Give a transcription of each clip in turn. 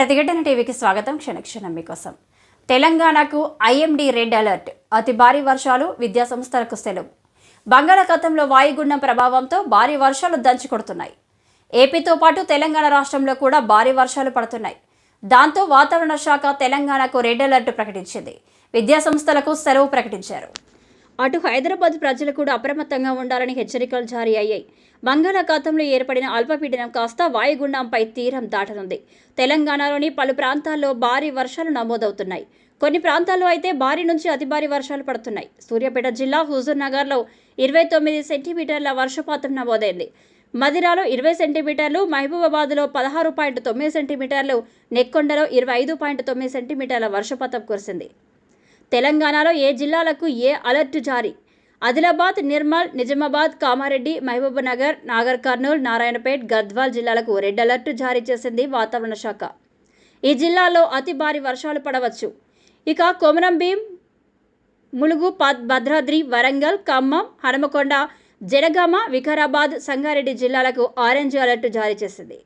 ప్రతిఘటన టీవీకి స్వాగతం. క్షణక్షణం మీకోసం. తెలంగాణకు ఐఎండీ రెడ్ అలర్ట్. అతి భారీ వర్షాలు, విద్యా సంస్థలకు సెలవు. బంగాళాఖాతంలో వాయుగుండం ప్రభావంతో భారీ వర్షాలు దంచుకొడుతున్నాయి. ఏపీతో పాటు తెలంగాణ రాష్ట్రంలో కూడా భారీ వర్షాలు పడుతున్నాయి. దాంతో వాతావరణ శాఖ తెలంగాణకు రెడ్ అలర్ట్ ప్రకటించింది. విద్యా సంస్థలకు సెలవు ప్రకటించారు. అటు హైదరాబాద్ ప్రజలు కూడా అప్రమత్తంగా ఉండాలని హెచ్చరికలు జారీ అయ్యాయి. బంగాళాఖాతంలో ఏర్పడిన అల్పపీడనం కాస్త వాయుగుండంపై తీరం దాటనుంది. తెలంగాణలోని పలు ప్రాంతాల్లో భారీ వర్షాలు నమోదవుతున్నాయి. కొన్ని ప్రాంతాల్లో అయితే భారీ నుంచి అతి భారీ వర్షాలు పడుతున్నాయి. సూర్యాపేట జిల్లా హుజూర్ నగర్లో 29 సెంటీమీటర్ల వర్షపాతం నమోదైంది. మదిరాలో 20 సెంటీమీటర్లు, మహబూబాబాద్లో 16.9 సెంటీమీటర్లు, నెక్కొండలో 25.9 సెంటీమీటర్ల వర్షపాతం కురిసింది. తెలంగాణలో ఏ జిల్లాలకు ఏ అలర్ట్ జారీ? ఆదిలాబాద్, నిర్మల్, నిజామాబాద్, కామారెడ్డి, మహబూబ్నగర్, నాగర్ కర్నూల్, నారాయణపేట్, గద్వాల్ జిల్లాలకు రెడ్ అలర్ట్ జారీ చేసింది వాతావరణ శాఖ. ఈ జిల్లాల్లో అతి భారీ వర్షాలు పడవచ్చు. ఇక కొమరంభీం, ములుగు, భద్రాద్రి, వరంగల్, ఖమ్మం, హనుమకొండ, జనగామ, వికారాబాద్, సంగారెడ్డి జిల్లాలకు ఆరెంజ్ అలర్ట్ జారీ చేసింది.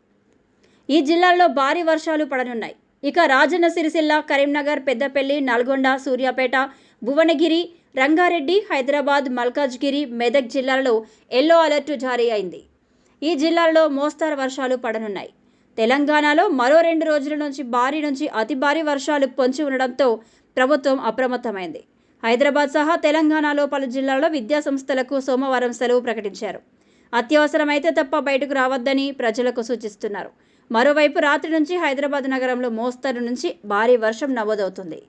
ఈ జిల్లాల్లో భారీ వర్షాలు పడనున్నాయి. ఇక రాజన్న సిరిసిల్ల, కరీంనగర్, పెద్దపల్లి, నల్గొండ, సూర్యాపేట, భువనగిరి, రంగారెడ్డి, హైదరాబాద్, మల్కాజ్గిరి, మెదక్ జిల్లాలలో ఎల్లో అలర్ట్ జారీ అయింది. ఈ జిల్లాల్లో మోస్తరు వర్షాలు పడనున్నాయి. తెలంగాణలో మరో 2 రోజుల నుంచి భారీ నుంచి అతి భారీ వర్షాలు పొంచి ఉండడంతో ప్రభుత్వం అప్రమత్తమైంది. హైదరాబాద్ సహా తెలంగాణలో పలు జిల్లాల్లో విద్యా సంస్థలకు సోమవారం సెలవు ప్రకటించారు. అత్యవసరమైతే తప్ప బయటకు రావద్దని ప్రజలకు సూచిస్తున్నారు. మరోవైపు రాత్రి నుంచి హైదరాబాద్ నగరంలో మోస్తరు నుంచి భారీ వర్షం నమోదవుతుంది.